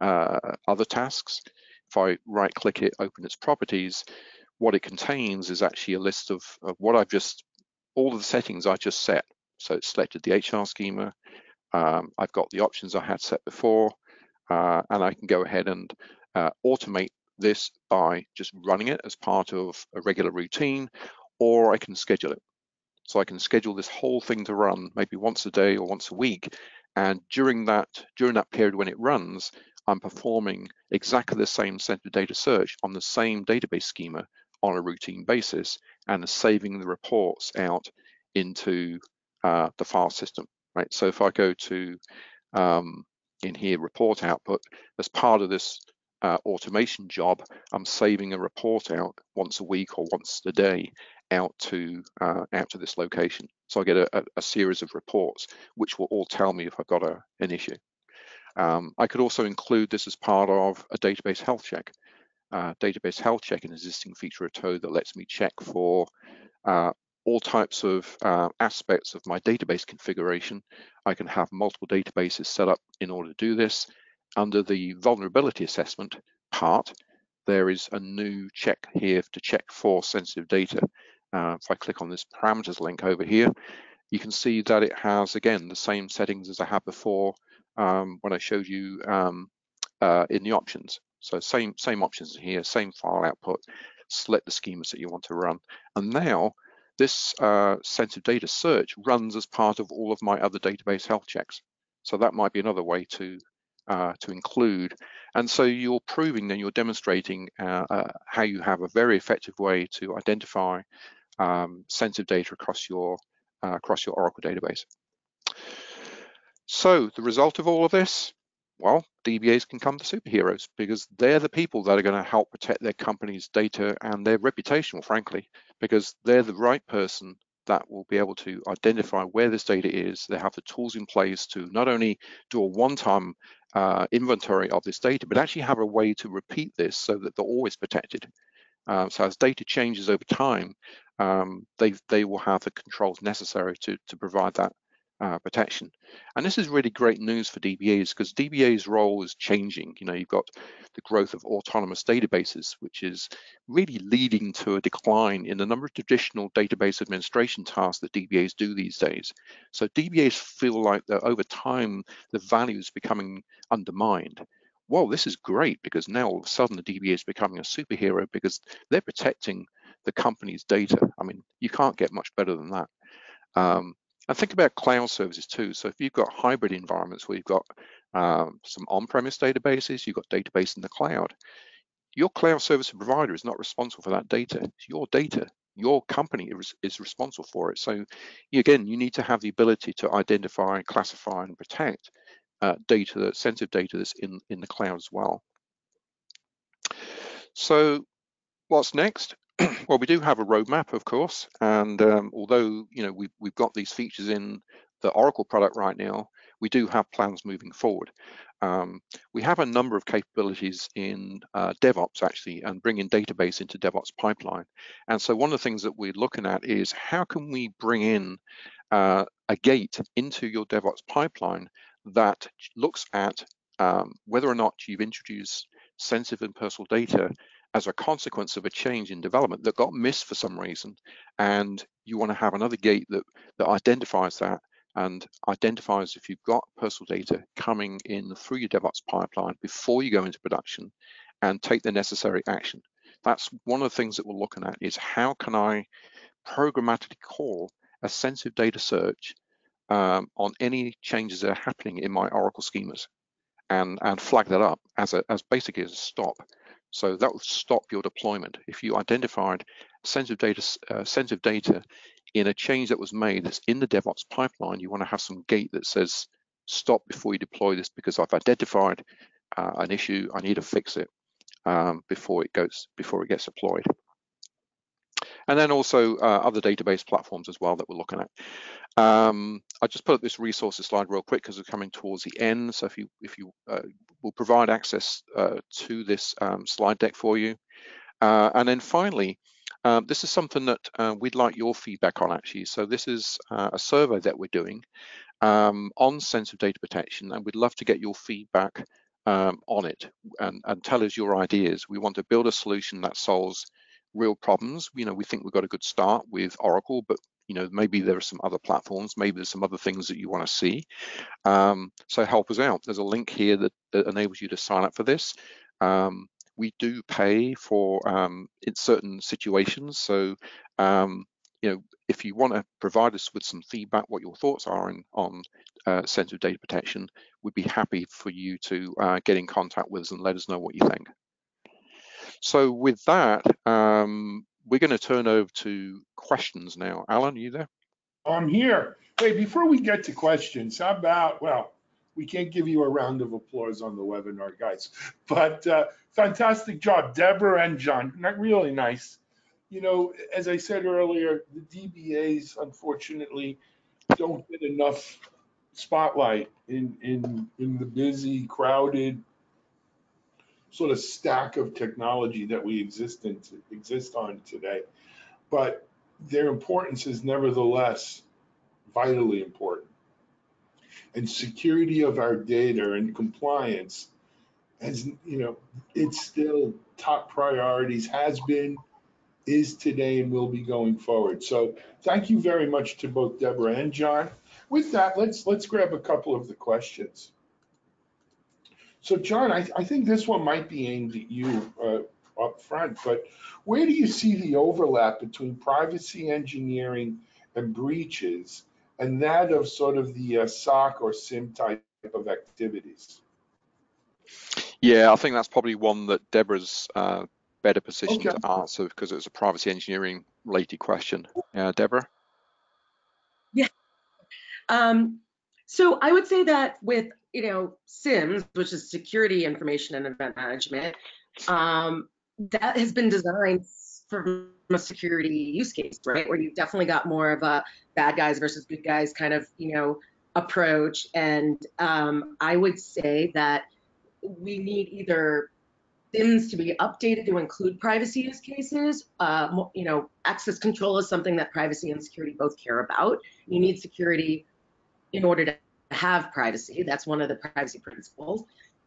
other tasks. If I right click it, open its properties, what it contains is actually a list of what I've all of the settings I just set. So it's selected the HR schema. I've got the options I had set before, and I can go ahead and automate this by just running it as part of a regular routine, or I can schedule it. So I can schedule this whole thing to run maybe once a day or once a week, and during that period when it runs, I'm performing exactly the same sensitive data search on the same database schema on a routine basis, and saving the reports out into the file system, right? So if I go to in here, report output, as part of this automation job, I'm saving a report out once a week or once a day out to this location. So I get a series of reports which will all tell me if I've got an issue. I could also include this as part of a database health check. Database health check, an existing feature of Toad that lets me check for all types of aspects of my database configuration. I can have multiple databases set up in order to do this. Under the vulnerability assessment part, there is a new check here to check for sensitive data. If I click on this parameters link over here, you can see that it has, again, the same settings as I had before when I showed you in the options. So same options here, same file output, select the schemas that you want to run. And now this sensitive data search runs as part of all of my other database health checks. So that might be another way to include. And so you're proving, then you're demonstrating how you have a very effective way to identify sensitive data across your Oracle database. So the result of all of this, well, DBAs can come to superheroes because they're the people that are going to help protect their company's data and their reputation, frankly, because they're the right person that will be able to identify where this data is. They have the tools in place to not only do a one-time inventory of this data, but actually have a way to repeat this so that they're always protected. So as data changes over time, they will have the controls necessary to provide that protection. And this is really great news for DBAs because DBA's role is changing. You know, you've got the growth of autonomous databases, which is really leading to a decline in the number of traditional database administration tasks that DBAs do these days. So DBAs feel like that over time, the value is becoming undermined. Well, this is great because now all of a sudden the DBA is becoming a superhero because they're protecting the company's data. I mean, you can't get much better than that. And think about cloud services too. So if you've got hybrid environments where you've got some on-premise databases, you've got database in the cloud, your cloud service provider is not responsible for that data. It's your data. Your company is responsible for it. So again, you need to have the ability to identify, classify, and protect data, sensitive data that's in the cloud as well. So what's next? Well, we do have a roadmap, of course, and although we've got these features in the Oracle product right now, we do have plans moving forward. We have a number of capabilities in DevOps actually, and bringing database into DevOps pipeline. And so one of the things that we're looking at is how can we bring in a gate into your DevOps pipeline that looks at whether or not you've introduced sensitive and personal data as a consequence of a change in development that got missed for some reason, and you want to have another gate that identifies that and identifies if you've got personal data coming in through your DevOps pipeline before you go into production and take the necessary action. That's one of the things that we're looking at is how can I programmatically call a sensitive data search on any changes that are happening in my Oracle schemas and flag that up as basically as a stop. So that will stop your deployment. If you identified sensitive data in a change that was made that's in the DevOps pipeline, you want to have some gate that says stop before you deploy this because I've identified an issue. I need to fix it before it gets deployed. And then also other database platforms as well that we're looking at. I just put up this resources slide real quick because we're coming towards the end. So if you will provide access to this slide deck for you. And then finally, this is something that we'd like your feedback on actually. So this is a survey that we're doing on sensitive data protection, and we'd love to get your feedback on it and tell us your ideas. We want to build a solution that solves real problems. We think we've got a good start with Oracle, but maybe there are some other platforms, maybe there's some other things that you want to see. So help us out. There's a link here that enables you to sign up for this. We do pay for in certain situations. So if you want to provide us with some feedback, what your thoughts are on sensitive data protection, we'd be happy for you to get in contact with us and let us know what you think. So with that, we're going to turn over to questions now. Alan, are you there? I'm here. Hey, before we get to questions, how about, well, we can't give you a round of applause on the webinar, guys, but fantastic job, Deborah and John, really nice. As I said earlier, the DBAs, unfortunately, don't get enough spotlight in the busy, crowded sort of stack of technology that we exist on today. But their importance is nevertheless vitally important. And security of our data and compliance as you know, it's still top priorities, has been, is today, and will be going forward. So thank you very much to both Deborah and John. With that, let's grab a couple of the questions. So John, I think this one might be aimed at you up front, but where do you see the overlap between privacy engineering and breaches and that of sort of the SOC or SIM type of activities? Yeah, I think that's probably one that Deborah's better positioned Okay. to answer because it's a privacy engineering related question. Deborah? Yeah. So I would say that with, SIMs, which is security information and event management, that has been designed from a security use case, right? Where you've definitely got more of a bad guys versus good guys kind of, approach. And I would say that we need either SIMs to be updated to include privacy use cases. Access control is something that privacy and security both care about. You need security in order to have privacy. That's one of the privacy principles.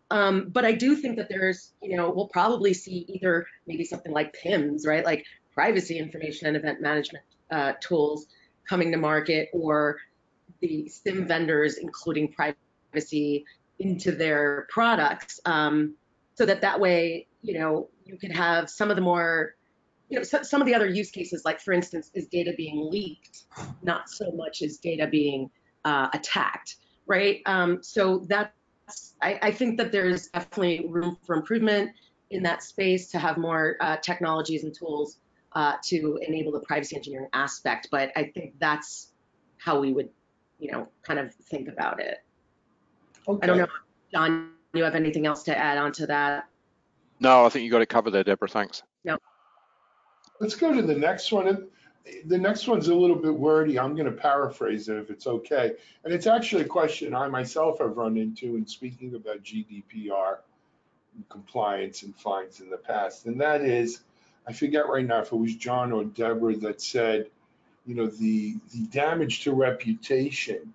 But I do think that there's, we'll probably see either maybe something like PIMs, right? Like privacy information and event management tools coming to market, or the SIM vendors including privacy into their products, so that way, you could have some of the more, some of the other use cases, like for instance, is data being leaked, not so much as data being attacked, right? So I think that there's definitely room for improvement in that space to have more technologies and tools to enable the privacy engineering aspect. But I think that's how we would, kind of think about it. Okay. I don't know, John, you have anything else to add on to that? No, I think you got it covered there, Deborah. Thanks. No. Let's go to the next one. The next one's a little bit wordy. I'm going to paraphrase it if it's okay. And it's actually a question I myself have run into in speaking about GDPR compliance and fines in the past. And that is, I forget right now if it was John or Deborah that said, the damage to reputation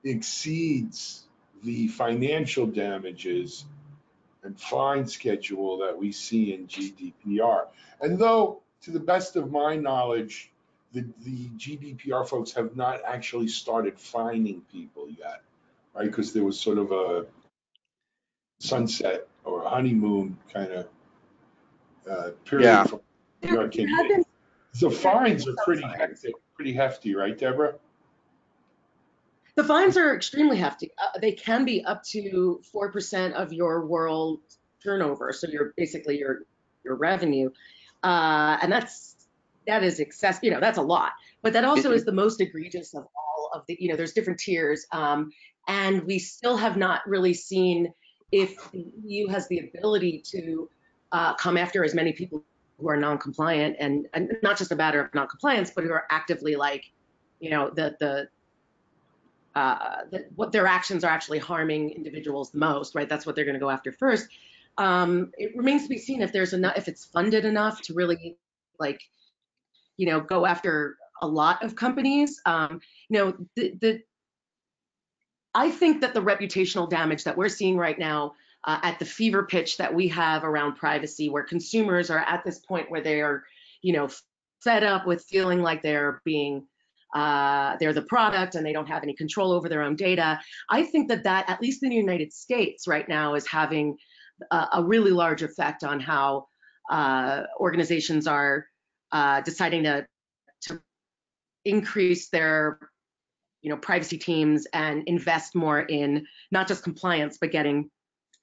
exceeds the financial damages and fine schedule that we see in GDPR. And though, to the best of my knowledge, the GDPR folks have not actually started fining people yet, right? Because there was sort of a sunset or a honeymoon kind of period Yeah. from New York came in. So fines are pretty hefty, right, Deborah? The fines are extremely hefty. They can be up to 4% of your world turnover. So basically your revenue. And that is excess, that's a lot. But that also is the most egregious of all of the, there's different tiers. And we still have not really seen if the EU has the ability to come after as many people who are non-compliant, and not just a matter of non-compliance, but who are actively what their actions are actually harming individuals the most, right? That's what they're going to go after first. It remains to be seen if if it's funded enough to really go after a lot of companies. I think that the reputational damage that we're seeing right now at the fever pitch that we have around privacy, where consumers are at this point where they are, fed up with feeling like they're the product and they don't have any control over their own data. I think that at least in the United States right now, is having a really large effect on how organizations are deciding to increase their privacy teams and invest more in not just compliance, but getting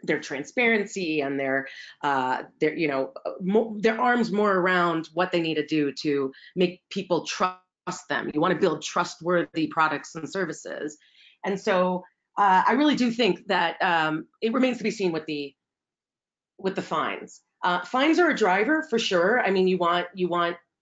their transparency and their arms more around what they need to do to make people trust them. You want to build trustworthy products and services. And so I really do think that it remains to be seen with the fines. Fines are a driver for sure. I mean, you want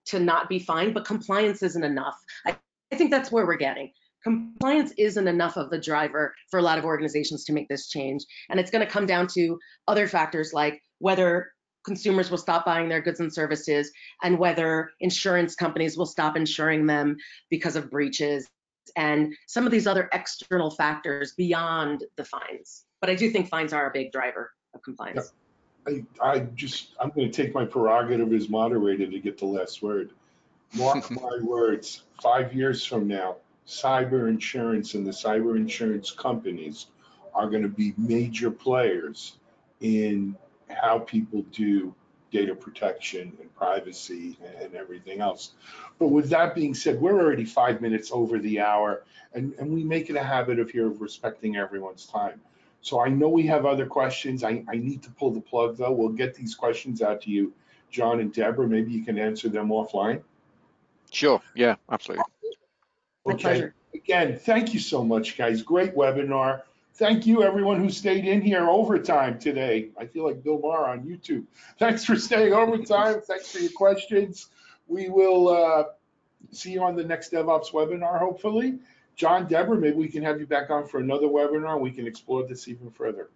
to not be fined, but compliance isn't enough. I think that's where we're getting. Compliance isn't enough of a driver for a lot of organizations to make this change. And it's going to come down to other factors, like whether consumers will stop buying their goods and services, and whether insurance companies will stop insuring them because of breaches, and some of these other external factors beyond the fines. But I do think fines are a big driver of compliance. I'm going to take my prerogative as moderator to get the last word. Mark my words, 5 years from now, cyber insurance and the cyber insurance companies are going to be major players in how people do data protection and privacy and everything else. But with that being said, we're already 5 minutes over the hour, and we make it a habit of here of respecting everyone's time. So I know we have other questions. I need to pull the plug though. We'll get these questions out to you, John and Deborah. Maybe you can answer them offline. Sure, yeah, absolutely. My Okay. pleasure. Again, thank you so much, guys. Great webinar. Thank you, everyone who stayed in here overtime today. I feel like Bill Maher on YouTube. Thanks for staying overtime. Thanks for your questions. We will see you on the next DevOps webinar, hopefully. John, Deborah, maybe we can have you back on for another webinar and we can explore this even further.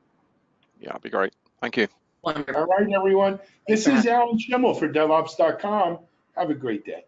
Yeah, that'd be great. Thank you. Wonderful. All right, everyone. This Thanks for is Alan Schimmel for DevOps.com. Have a great day.